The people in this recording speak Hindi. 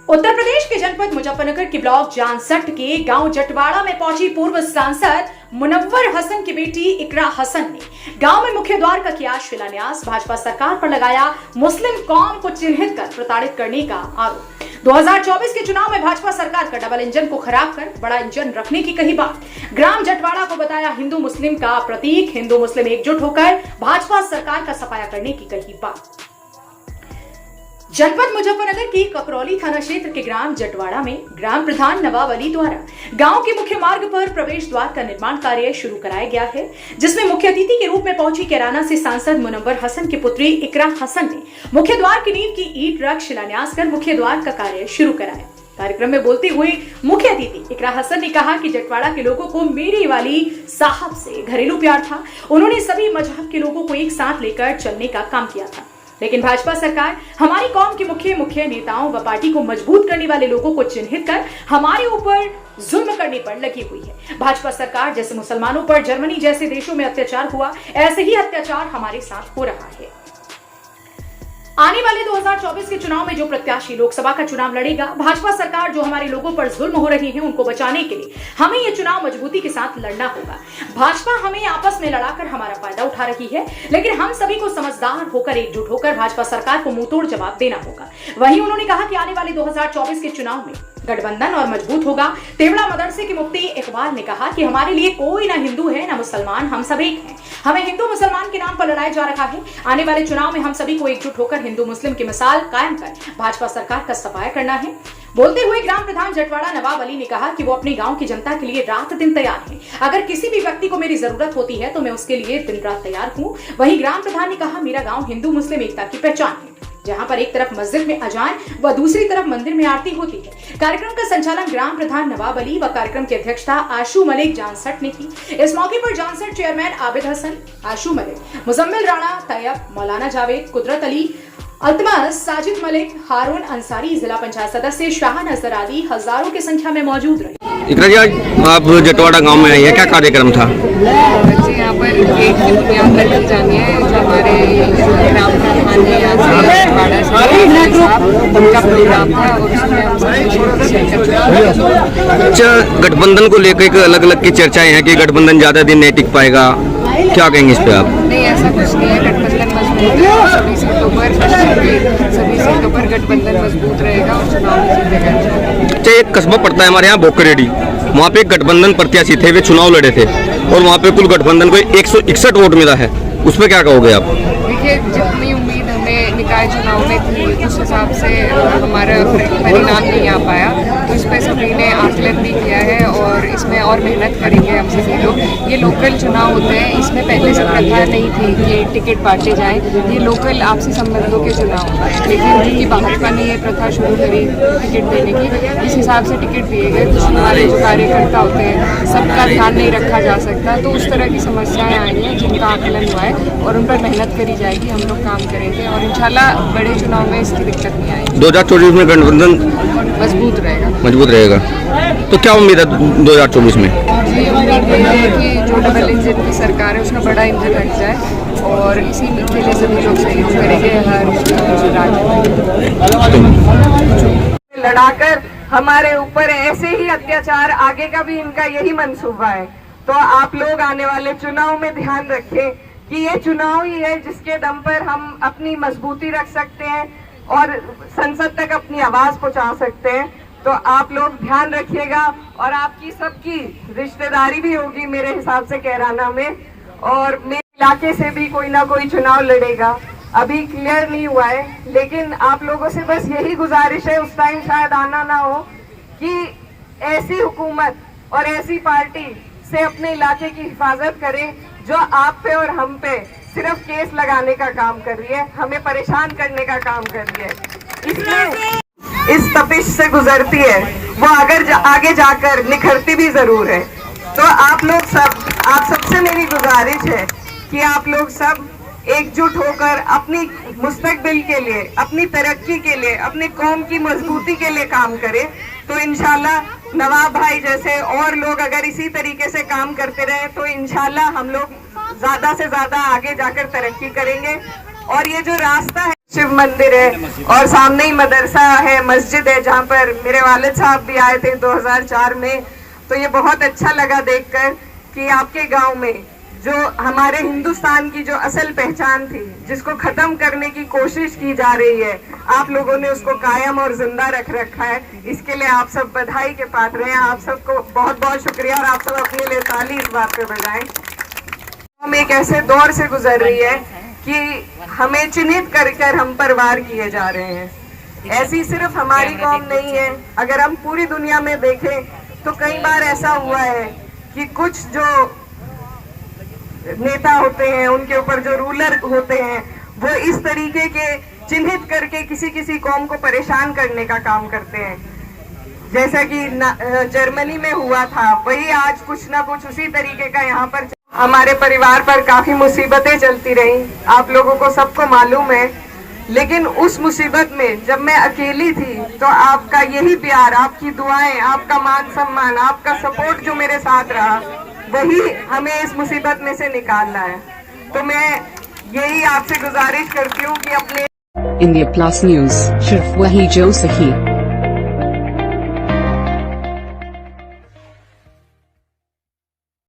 उत्तर प्रदेश के जनपद मुजफ्फरनगर के ब्लॉक जानसठ के गांव जटवाड़ा में पहुंची पूर्व सांसद मुनव्वर हसन की बेटी इकरा हसन ने गांव में मुख्य द्वार का किया शिलान्यास। भाजपा सरकार पर लगाया मुस्लिम कौम को चिन्हित कर प्रताड़ित करने का आरोप। 2024 के चुनाव में भाजपा सरकार का डबल इंजन को खराब कर बड़ा इंजन रखने की कही बात। ग्राम जटवाड़ा को बताया हिंदू मुस्लिम का प्रतीक। हिंदू मुस्लिम एकजुट होकर भाजपा सरकार का सफाया करने की कही बात। जनपद मुजफ्फरनगर की ककरौली थाना क्षेत्र के ग्राम जटवाड़ा में ग्राम प्रधान नवाब अली द्वारा गांव के मुख्य मार्ग पर प्रवेश द्वार का निर्माण कार्य शुरू कराया गया है, जिसमें मुख्य अतिथि के रूप में पहुंची कैराना से सांसद मुनव्वर हसन की पुत्री इकरा हसन ने मुख्य द्वार की नींव की ईंट रख शिलान्यास कर मुख्य द्वार का कार्य शुरू कराया। कार्यक्रम में बोलते हुए मुख्य अतिथि इकरा हसन ने कहा कि जटवाड़ा के लोगों को मेरी वाली साहब से घरेलू प्यार था। उन्होंने सभी मजहब के लोगों को एक साथ लेकर चलने का काम किया था, लेकिन भाजपा सरकार हमारी कौम के मुख्य नेताओं व पार्टी को मजबूत करने वाले लोगों को चिन्हित कर हमारे ऊपर जुल्म करने पर लगी हुई है। भाजपा सरकार जैसे मुसलमानों पर जर्मनी जैसे देशों में अत्याचार हुआ, ऐसे ही अत्याचार हमारे साथ हो रहा है। आने वाले 2024 के चुनाव में जो प्रत्याशी लोकसभा का चुनाव लड़ेगा, भाजपा सरकार जो हमारे लोगों पर जुल्म हो रही है उनको बचाने के लिए हमें ये चुनाव मजबूती के साथ लड़ना होगा। भाजपा हमें आपस में लड़ाकर हमारा फायदा उठा रही है, लेकिन हम सभी को समझदार होकर एकजुट होकर भाजपा सरकार को मुंहतोड़ जवाब देना होगा। वहीं उन्होंने कहा कि आने वाले 2024 के चुनाव में गठबंधन और मजबूत होगा। तेवड़ा मदरसे के मुफ्ती इकबाल ने कहा कि हमारे लिए कोई ना हिंदू है ना मुसलमान, हम सब एक हैं। हमें हिंदू मुसलमान के नाम पर लड़ाया जा रहा है। आने वाले चुनाव में हम सभी को एकजुट होकर हिंदू मुस्लिम की मिसाल कायम कर भाजपा सरकार का सफाया करना है। बोलते हुए ग्राम प्रधान जटवाड़ा नवाब अली ने कहा कि वो अपने गांव की जनता के लिए रात दिन तैयार हैं। अगर किसी भी व्यक्ति को मेरी जरूरत होती है तो मैं उसके लिए दिन रात तैयार हूँ। वहीं ग्राम प्रधान ने कहा, मेरा गांव हिंदू मुस्लिम एकता की पहचान है, जहां पर एक तरफ मस्जिद में अजान व दूसरी तरफ मंदिर में आरती होती है। कार्यक्रम का संचालन ग्राम प्रधान नवाब अली व कार्यक्रम की अध्यक्षता आशू मलिक जानसठ ने की। इस मौके पर जानसठ चेयरमैन आबिद हसन, आशू मलिक, मुजम्मिल राणा, तैयब, मौलाना जावेद, कुदरत अली, अल्तमस, साजिद मलिक, हारून अंसारी, जिला पंचायत सदस्य शाह नजर आदि हजारों की संख्या में मौजूद रहे। इकरा जी, आज आप जटवाड़ा गांव में आई है, क्या कार्यक्रम था? बच्चे यहाँ पर गेट की बुनियाद रखी जानी है। जो हमारे ग्राम प्रधान है यहाँ से जटवाड़ा से साहब, उनका प्रोग्राम था और उसमें हम सब। अच्छा, गठबंधन को लेकर एक अलग अलग की चर्चाएं हैं कि गठबंधन ज्यादा दिन नहीं टिक पाएगा, क्या कहेंगे इस पे आप? नहीं, ऐसा कुछ नहीं है। गठबंधन मजबूत है और सभी सीटों पर गठबंधन मजबूत रहेगा और चुनाव में जीतेगा। अच्छा, एक कस्बा पड़ता है हमारे यहाँ बोकरेडी, वहाँ पे एक गठबंधन प्रत्याशी थे, वे चुनाव लड़े थे और वहाँ पे कुल गठबंधन को 161 वोट मिला है, उसमें क्या कहोगे आप? देखिए, जितनी उम्मीद हमें निकाय चुनाव में थी उस हिसाब से हमारा परिणाम नहीं आ पाया, तो इस पर सभी ने आकलन भी किया है और इसमें और मेहनत करेंगे हम सभी लोग। ये लोकल चुनाव होते हैं, इसमें पहले से प्रथा नहीं थी कि टिकट बांटे जाएं। ये लोकल आपसी संबंधों के चुनाव होते हैं, लेकिन क्योंकि भाजपा ने ये प्रथा शुरू करी टिकट देने की, इस हिसाब से टिकट दिए गए। कुछ हमारे जो कार्यकर्ता होते हैं सबका ध्यान नहीं रखा जा सकता, तो उस तरह की समस्याएं आई हैं जिनका आकलन हुआ है और उन पर मेहनत करी जाएगी। हम लोग काम करेंगे और इंशाल्लाह बड़े चुनाव में इसकी दिक्कत नहीं आएगी। 2024 में गठबंधन मजबूत रहेगा। तो क्या उम्मीद है 2024 में? जी, उम्मीद ये है कि जो डबल इंजन की सरकार है उसमें बड़ा इंजन लग जाए और इसी के लिए सभी लोग सहयोग करेंगे हर राज्य में। लड़ाकर हमारे ऊपर ऐसे ही अत्याचार, आगे का भी इनका यही मंसूबा है। तो आप लोग आने वाले चुनाव में ध्यान रखें कि ये चुनाव ही है जिसके दम पर हम अपनी मजबूती रख सकते हैं और संसद तक अपनी आवाज पहुंचा सकते हैं। तो आप लोग ध्यान रखिएगा और आपकी सबकी रिश्तेदारी भी होगी मेरे हिसाब से कैराना में, और मेरे इलाके से भी कोई ना कोई चुनाव लड़ेगा। अभी क्लियर नहीं हुआ है, लेकिन आप लोगों से बस यही गुजारिश है, उस टाइम शायद आना ना हो, कि ऐसी हुकूमत और ऐसी पार्टी से अपने इलाके की हिफाजत करें जो आप पे और हम पे सिर्फ केस लगाने का काम कर रही है, हमें परेशान करने का काम कर रही है। इसलिए इस तपिश से गुजरती है वो अगर आगे जाकर निखरती भी जरूर है। तो आप सबसे मेरी गुजारिश है कि आप लोग सब एकजुट होकर अपनी मुस्तकबिल के लिए, अपनी तरक्की के लिए, अपनी कौम की मजबूती के लिए काम करें। तो इंशाल्लाह नवाब भाई जैसे और लोग अगर इसी तरीके से काम करते रहे तो इंशाल्लाह हम लोग ज्यादा से ज्यादा आगे जाकर तरक्की करेंगे। और ये जो रास्ता है शिव मंदिर है और सामने ही मदरसा है, मस्जिद है, जहाँ पर मेरे वालिद साहब भी आए थे 2004 में। तो ये बहुत अच्छा लगा देखकर कि आपके गांव में जो हमारे हिंदुस्तान की जो असल पहचान थी, जिसको खत्म करने की कोशिश की जा रही है, आप लोगों ने उसको कायम और जिंदा रख रखा है। इसके लिए आप सब बधाई के पात्र हैं। आप सबको बहुत बहुत शुक्रिया और आप सब अपने लिए ताली इस बात पे बजाएं। हम एक ऐसे दौर से गुजर रही है कि हमें चिन्हित कर हम पर वार किए जा रहे हैं। ऐसी सिर्फ हमारी कौम नहीं है, अगर हम पूरी दुनिया में देखें तो कई बार ऐसा हुआ है कि कुछ जो नेता होते हैं, उनके ऊपर जो रूलर होते हैं, वो इस तरीके के चिन्हित करके किसी किसी कौम को परेशान करने का काम करते हैं। जैसा कि जर्मनी में हुआ था, वही आज कुछ ना कुछ उसी तरीके का यहाँ पर हमारे परिवार पर काफी मुसीबतें चलती रही, आप लोगों को सबको मालूम है। लेकिन उस मुसीबत में जब मैं अकेली थी तो आपका यही प्यार, आपकी दुआएं, आपका मान सम्मान, आपका सपोर्ट जो मेरे साथ रहा, वही हमें इस मुसीबत में से निकालना है। तो मैं यही आपसे गुजारिश करती हूँ कि अपने इंडिया प्लस न्यूज, सिर्फ वही जो सही।